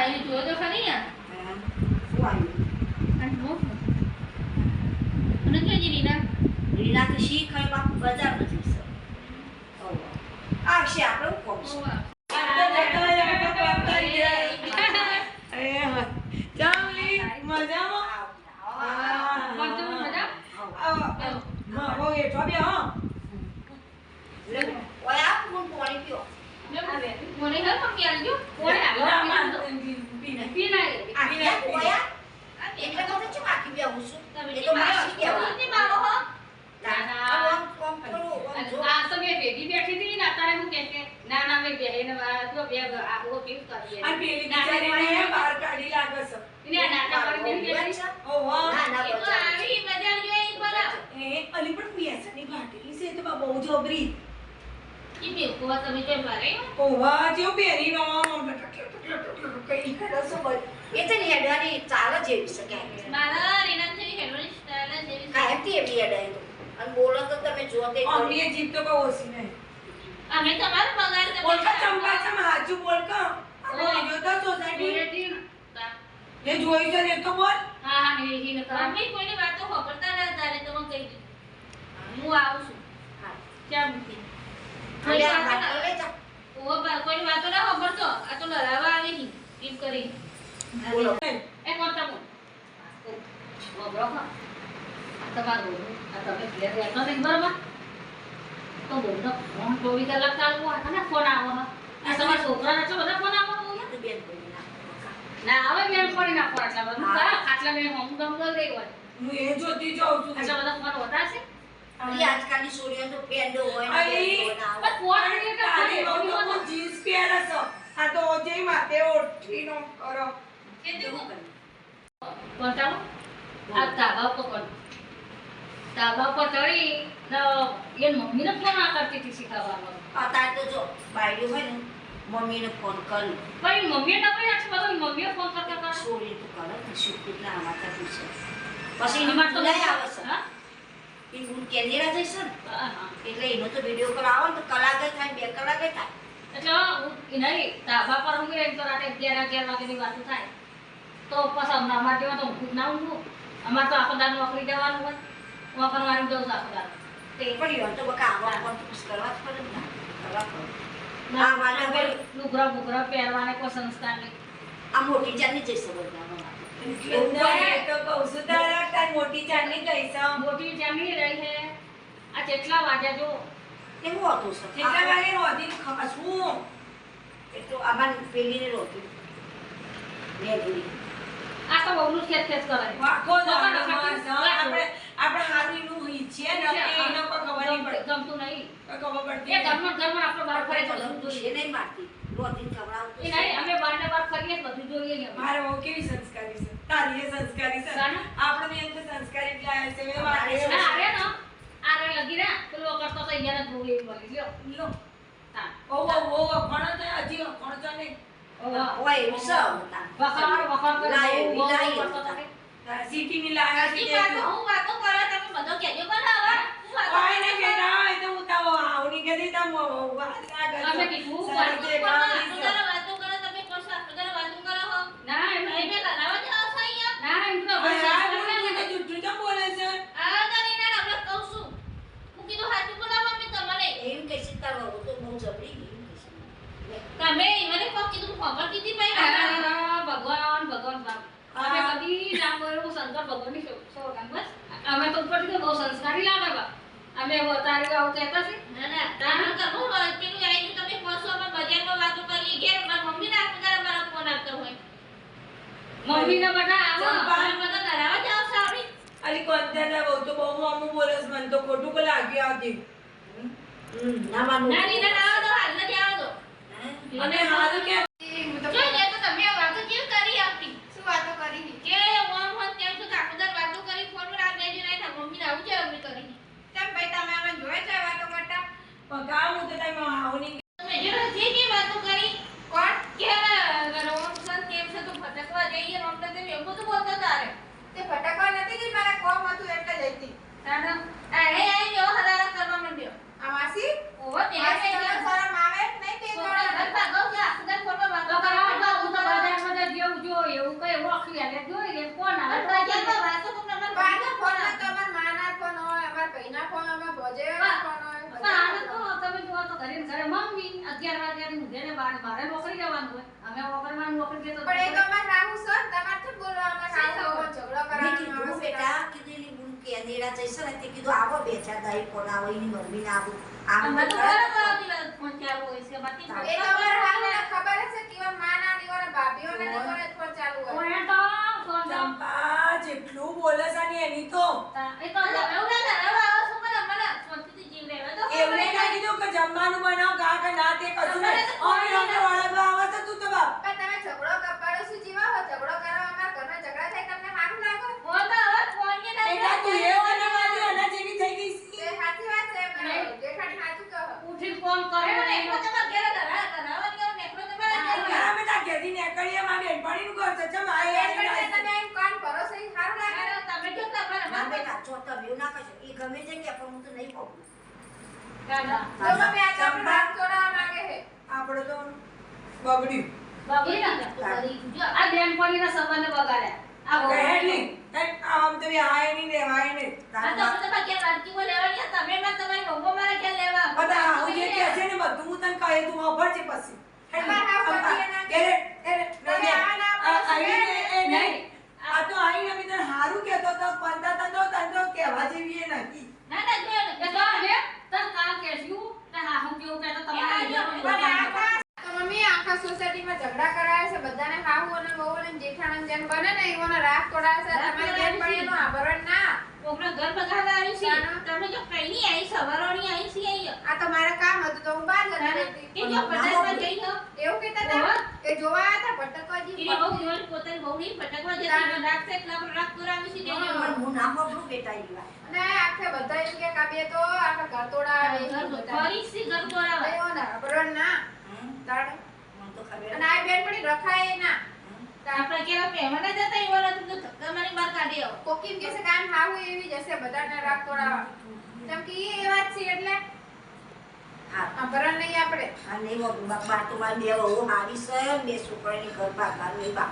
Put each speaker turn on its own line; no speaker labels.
આવી જોયો તો ખરી યાર
શું આવ્યું
અને નો અને કે રીના
રીના તો શી ખાઈ બાપ બજાર નથી સર આવશે આપણે કોમ છે મમ્મીને ફોન કર્યો
ભાઈ મમ્મીએ ના કરી આછ બધો મમ્મીએ ફોન કરતા
સોરી તો કરે કે શું કેટલા આવાતા પૂછે પછી એની માટે લઈ આવે છે હા એ હું કેનેડા જઈશ ને એટલે એનો તો વિડિયો કોલ આવો ને તો કલાકે થાય 2 કલાકે થાય
એટલે હું નહીં ધાબા પર ઊંઘી રહી તો રાતે 11 વાગ્યાની વાત થાય તો પછી અમાર જેવા તો ઊંઘ ના ઊંઘું અમાર તો આખો દાન નોકરી જવાનું હોય નોકર વાળી જવું આખો દાન
તે પણ યો તો બકા આવા ફોન તો પૂછ કરવા જ પડે ને કરવા પડે
ના માને લુગરા બુગરા પહેરવાને કોઈ સંસ્કાર નહીં
આ મોટી જાનની જઈશ બધા
તો કહું તારા તાર મોટી જાનની કહીશ
મોટી જાનની રહી છે આ કેટલા વાગ્યા જો
કેવું હતું સર
કેટલા વાગે રોધીને ખબર શું
એટલું આમાં પેલીને રોટી મે ભૂલી
આ તો બહુનું ખેત કરે
વાકો આપણે હારીનું ઈચ્છે ને એને કોઈ ખબર નહીં પડે
ગમતું નહીં
ખબર પડતી
એ ઘરમાં આપણે બહાર ફરે તો
એ નહીં મારતી રોટી ખવડાવતો
એ નહીં અમે બહારને બહાર ફરીએ બધું જોઈએ
મારે બહુ કેવી સંસ્કારી છે તારી એ સંસ્કારી છે આપણે એમ તો સંસ્કારી લાયા છે મે મારે
અરે નો આરે લગી ના પેલો કરતો તો અહીંયા જ બોલી બોલી લ્યો હા
ઓ વખણ તો હજી વખણ તો નહીં
ઓય ઉસવ
વખાણ કરે
સિટી ની લાયા છે
હું વાતો કરે તમે બધો કેજો બનાવા
ઓય ને બેટા એ તો ઉતાવો આવની કે તમ
અમે કીધું વાતો કરે તમે કોસા બધા વાતો કરો હો ના એમ બે લાવા જાવ છો અહીંયા ના એમ તો
જુઠ્ઠું તો બોલે છે
આ તને ના આપણે કહું છું હું કીધું હાચું બોલા મમ્મી તમારે
એમ કે સીતા બહુ તો બહુ જબરી ગઈ
તમે મને કોક કીધું ખબર કીધી ભાઈ ભગવાન બાપ અમે કદી નામ બોલ્યો શંકર ભગવાનની સોગંદ બસ અમે તો ઉપરથી બહુ સંસ્કારી લાગે બા અમે તારી આવું કહેતા છે ના તારું કરવું હોય પેલું આવીને તમે પહોંચો અમે બજારમાં વાતો કરીએ ઘેર મમ્મી ના આપતા મારા ફોન આવતો હોય મમ્મી ના બધા આવો બધા કરાવવા જાવ સારી
અલી કોંતાના બહુ તો બહુ અમુ બોલસ મન તો ખોટું કો લાગ્યું આવતી
ના માનું
ના નીના ના આવો તો હાલ નથી આવો તો
અને હાલ કે
જો ને તો તમે આ વાતો કેમ કરી આપી શું વાતો કરી કે ઓમ હોત તેમ તો કાકુદર વાતો કરી ફોન પર આ બેજો નહીં થા મમ્મી આવું છે અમે કરી તેમ ભાઈ તમે આમાં જોયે છે વાતો કરતા
પકા હું તો તઈ આવની
તમે જો જે કે વાતો કરી કોણ કે રોમ સન કેમ છે તો ફટકવા જઈએ રોમ તો તેમ એવું બધું બોલતો તારે
તે ફટાકવા નથી કે મારા કોમ હતું એટલે જઈતી
તારા આ જો હરારા કરવા માંડ્યો
આ માસી
ઓહો તેરા
માસી
કે
તમને શરમ આવે નહીં તે
ભાગો કે આખુદર ફોટો વાતો કરવા હું તો બજારમાં જ પહેલે જોઈ લે કોણ આવે તો
પણ
ક્યાં વાતો તમને નંબર
બાના ફોનમાં તો અમાર માના ફોન હોય, અમાર ભાઈના ફોન હોય, અમાર ભોજેના ફોન હોય.
પણ આને તો તમે જુઓ તો ઘરે ને ઘરે મમ્મી 11 વાગ્યાની ઊંઘે ને મારે નોકરી જવાનું હોય અમે વગરમાં નોકરી જતો
પણ એ તો અમાર સાહુ છે, તમારે શું બોલવા અમાર સાહુ ઝઘડો
મેં કીધું
કરાવવાનો
બેટા કીધું એની બૂન કેનેડા જઈશ ને તે કીધું આવો બે ચાર દાઈ ફોન આવો એની મમ્મીને આવું આમ
અમે તો
તો
બરાબર ફોન ચાલુ હોય છે બાકી
એ તો અમાર સાહુને ખબર છે કે કેવા માના દીવાના ભાભીઓને દીવાને ફોન ચાલુ હોય.
ઓય તો ફોન
ચંપા જેટલું બોલે છે ને એની તો
એ તો એવું ના હવે શું કરે મને શાંતિથી જીવ લેવે તો
એમને ના કીધું કે જમવાનું બનાવ કા કે ના તે કશું નહીં અમે અમને વળગવા આવે છે તું તો બાપ
પણ તમે ઝઘડો કપાડો શું જીવા હો, ઝઘડો કરવા અમાર ઘરમાં ઝઘડા થાય તમને સારું લાગે?
ઓ તો હવે ફોન કે ના
બેટા તું એવાને વાળી એના જેવી થઈ ગઈ
તે સાચી વાત છે, પણ જેઠાણી સાચું કહો.
ઉઠી ફોન કરે ને એકલો તમાર ઘરે ધરાવવાની કેવું એકલો તમારે
મારા બેટા ઘેરી નીકળીએ મારી બેનપણીનું ઘર છે ચમ આય
પણ તમે એમ કાન ભરો છો, ઈ સારું લાગે?
તમે કેમ ના કરે
ના બેટા ચોથા બેવ ના કહેશો એ ગમે તે કે પણ હું તો નહીં કહું
કાના
જો તમે આ તો આપણે વાત તોડાવવા માંગે છે.
આપણે તો બગડ્યું
બાબી ના કરી આ બેનપણીના સંબંધ બગાડ્યા આ
કહે નહીં આમ તો હાય નહીં લેવાય નહીં
આ તો તમે ક્યાં લાડકી કો લેવાની તમે માં તમારી મમ્મો મારે ક્યાં લેવા
બધા આવું જે કહે છે ને બધું હું તને કહે તું ખબર છે પછી
તમારે આવું કરીએ ના. તમે આવા ના પાડો.
નહીં
આ તો આઈને મેં તને હારું કહેતો તો પંતા તંદો કહેવા જેવી એ નથી
ના ના જો ને જો ને તન કામ કેસ્યું ને હા હું કેવું કે તો તમારે
પણ આખા તો મમ્મી આખા સોસાયટીમાં ઝઘડા કરાવે છે, બધાને હાહુ અને વહુ અને જેઠાણી જેમ બને ને એવોને રાગ તોડાવે છે. તમારી બેનપણીનું આભરણ ના.
કોકના ઘર બગાડવા આવી છે તમે જો કઈ નહીં આવી સવારોની આવી છે અહીંયા
આ તો મારે કામ હતું તો હું બહાર જતી રહેતી.
કે જો પટાકવા જઈ ગયો
એવું કહેતા હતા એ જોવા આવ્યા હતા ભટકવાજી.
કે બહુ દિવસ પોતાની બહુ નહીં પટાકવા જતી રાખશે એટલે આપણે રાગ કરાવી છે
પણ હું ના ખબરું બેટા એ વાત
અને આખે બધા એમ કે કાબીએ તો આખા ઘર તોડાવે છે બધા.
ફરી સી ઘર તોડાવે
એવો ના આભરણ ના. તાણે.
મને તો ખબર
અને આ બેનપણી રખાય ના.
આપણે કેવા પહેવાના જતા એવા તો ધક્કા મારી બહાર કાઢી આવો
કોકીમ કે છે કાન હાવું એવી જ હશે બધાને રાગ તોડાવા. કેમ કે એ વાત છે એટલે
હા
આભરણ નહીં આપણે.
આ નહીં બાપ તો મારી બે વહુ હારી છે બે છોકરાની ઘર ભાગવાનું એ બાપ